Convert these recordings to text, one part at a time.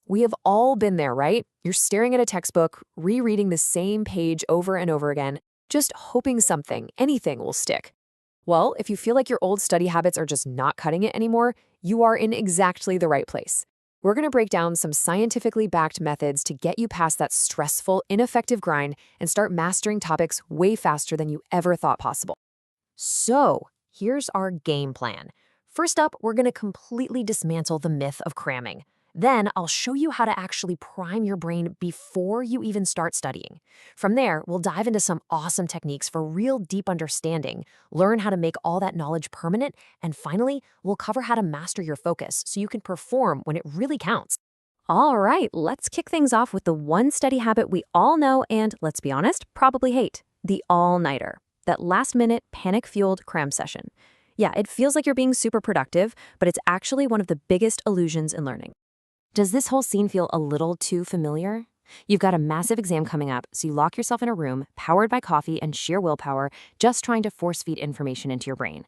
We have all been there, right? You're staring at a textbook, rereading the same page over and over again, just hoping something, anything will stick. Well, if you feel like your old study habits are just not cutting it anymore, you are in exactly the right place. We're going to break down some scientifically backed methods to get you past that stressful, ineffective grind and start mastering topics way faster than you ever thought possible. So, here's our game plan. First up, we're going to completely dismantle the myth of cramming. Then, I'll show you how to actually prime your brain before you even start studying. From there, we'll dive into some awesome techniques for real deep understanding, learn how to make all that knowledge permanent, and finally, we'll cover how to master your focus so you can perform when it really counts. All right, let's kick things off with the one study habit we all know and, let's be honest, probably hate: the all-nighter. That last-minute, panic-fueled cram session. Yeah, it feels like you're being super productive, but it's actually one of the biggest illusions in learning. Does this whole scene feel a little too familiar? You've got a massive exam coming up, so you lock yourself in a room, powered by coffee and sheer willpower, just trying to force-feed information into your brain.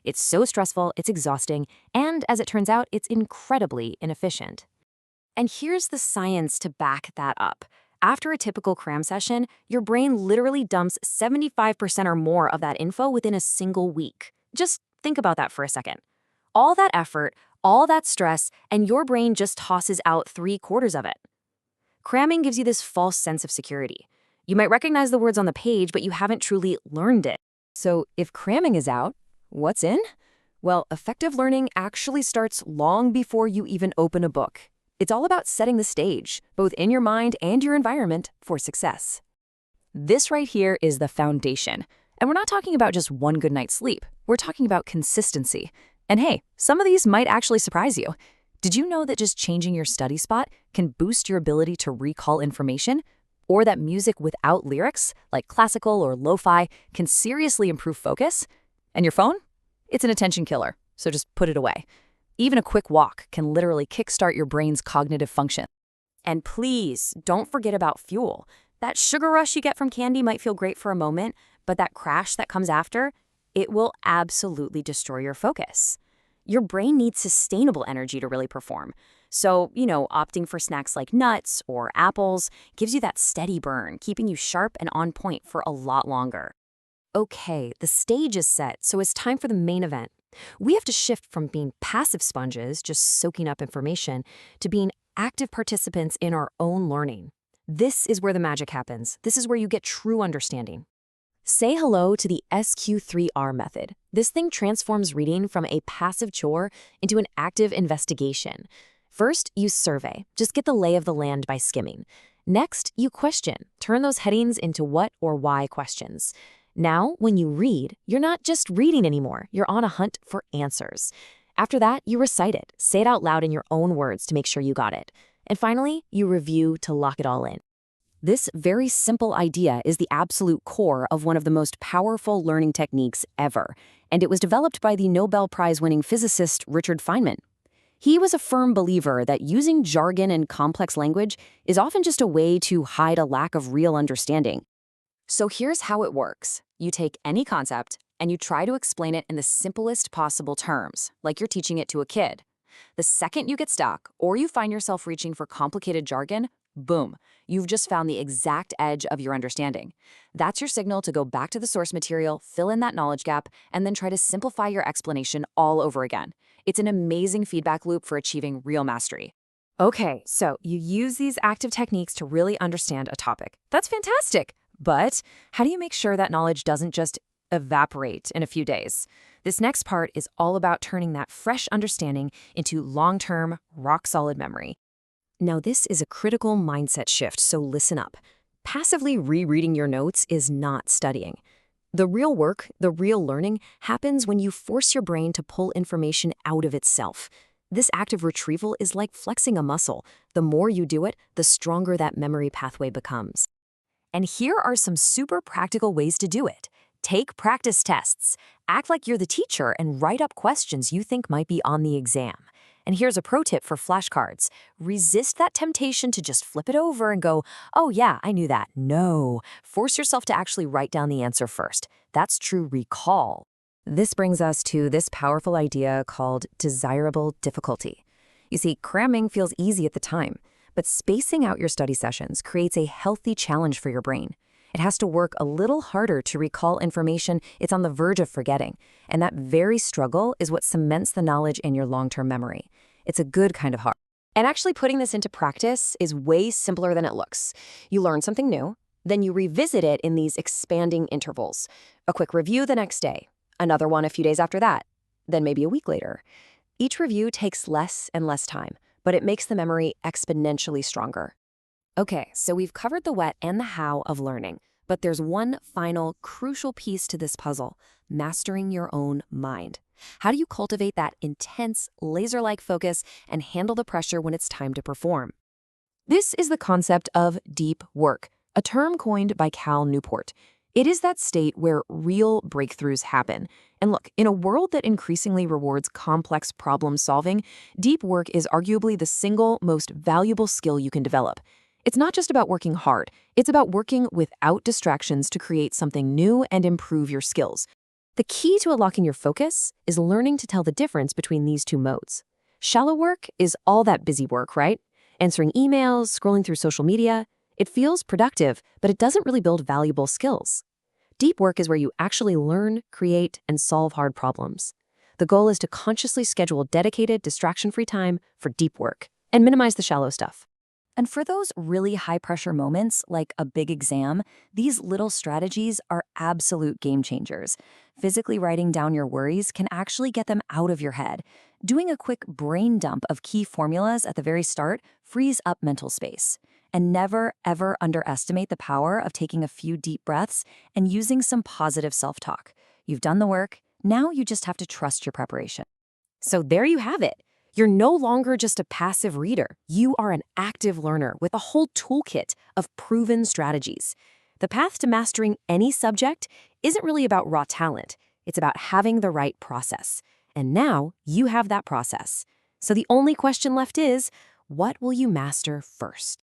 It's so stressful, it's exhausting, and as it turns out, it's incredibly inefficient. And here's the science to back that up. After a typical cram session, your brain literally dumps 75% or more of that info within a single week. Just think about that for a second. All that effort, all that stress, and your brain just tosses out 3/4 of it. Cramming gives you this false sense of security. You might recognize the words on the page, but you haven't truly learned it. So if cramming is out, what's in? Well, effective learning actually starts long before you even open a book. It's all about setting the stage, both in your mind and your environment, for success. This right here is the foundation. And we're not talking about just one good night's sleep. We're talking about consistency. And hey, some of these might actually surprise you. Did you know that just changing your study spot can boost your ability to recall information? Or that music without lyrics, like classical or lo-fi, can seriously improve focus? And your phone? It's an attention killer, so just put it away. Even a quick walk can literally kickstart your brain's cognitive function. And please, don't forget about fuel. That sugar rush you get from candy might feel great for a moment, but that crash that comes after, it will absolutely destroy your focus. Your brain needs sustainable energy to really perform. So, opting for snacks like nuts or apples gives you that steady burn, keeping you sharp and on point for a lot longer. Okay, the stage is set, so it's time for the main event. We have to shift from being passive sponges, just soaking up information, to being active participants in our own learning. This is where the magic happens. This is where you get true understanding. Say hello to the SQ3R method. This thing transforms reading from a passive chore into an active investigation. First, you survey. Just get the lay of the land by skimming. Next, you question. Turn those headings into what or why questions. Now, when you read, you're not just reading anymore. You're on a hunt for answers. After that, you recite it. Say it out loud in your own words to make sure you got it. And finally, you review to lock it all in. This very simple idea is the absolute core of one of the most powerful learning techniques ever, and it was developed by the Nobel Prize-winning physicist Richard Feynman. He was a firm believer that using jargon and complex language is often just a way to hide a lack of real understanding. So here's how it works. You take any concept and you try to explain it in the simplest possible terms, like you're teaching it to a kid. The second you get stuck or you find yourself reaching for complicated jargon, boom, you've just found the exact edge of your understanding. That's your signal to go back to the source material, fill in that knowledge gap, and then try to simplify your explanation all over again. It's an amazing feedback loop for achieving real mastery. Okay, so you use these active techniques to really understand a topic. That's fantastic. But how do you make sure that knowledge doesn't just evaporate in a few days? This next part is all about turning that fresh understanding into long-term, rock-solid memory. Now, this is a critical mindset shift, so listen up. Passively rereading your notes is not studying. The real work, the real learning, happens when you force your brain to pull information out of itself. This active retrieval is like flexing a muscle. The more you do it, the stronger that memory pathway becomes. And here are some super practical ways to do it. Take practice tests. Act like you're the teacher and write up questions you think might be on the exam. And here's a pro tip for flashcards. Resist that temptation to just flip it over and go, oh yeah, I knew that. No. Force yourself to actually write down the answer first. That's true recall. This brings us to this powerful idea called desirable difficulty. You see, cramming feels easy at the time, But spacing out your study sessions creates a healthy challenge for your brain. It has to work a little harder to recall information it's on the verge of forgetting, and that very struggle is what cements the knowledge in your long-term memory. It's a good kind of hard. And actually putting this into practice is way simpler than it looks. You learn something new, then you revisit it in these expanding intervals. A quick review the next day, another one a few days after that, then maybe a week later. Each review takes less and less time, but it makes the memory exponentially stronger. Okay, so we've covered the what and the how of learning, but there's one final crucial piece to this puzzle: mastering your own mind. How do you cultivate that intense, laser-like focus and handle the pressure when it's time to perform? This is the concept of deep work, a term coined by Cal Newport. It is that state where real breakthroughs happen. And look, in a world that increasingly rewards complex problem solving, deep work is arguably the single most valuable skill you can develop. It's not just about working hard, it's about working without distractions to create something new and improve your skills. The key to unlocking your focus is learning to tell the difference between these two modes. Shallow work is all that busy work, right? Answering emails, scrolling through social media. It feels productive, but it doesn't really build valuable skills. Deep work is where you actually learn, create, and solve hard problems. The goal is to consciously schedule dedicated, distraction-free time for deep work and minimize the shallow stuff. And for those really high-pressure moments, like a big exam, these little strategies are absolute game changers. Physically writing down your worries can actually get them out of your head. Doing a quick brain dump of key formulas at the very start frees up mental space. And never, ever underestimate the power of taking a few deep breaths and using some positive self-talk. You've done the work, now you just have to trust your preparation. So there you have it. You're no longer just a passive reader. You are an active learner with a whole toolkit of proven strategies. The path to mastering any subject isn't really about raw talent. It's about having the right process. And now you have that process. So the only question left is, what will you master first?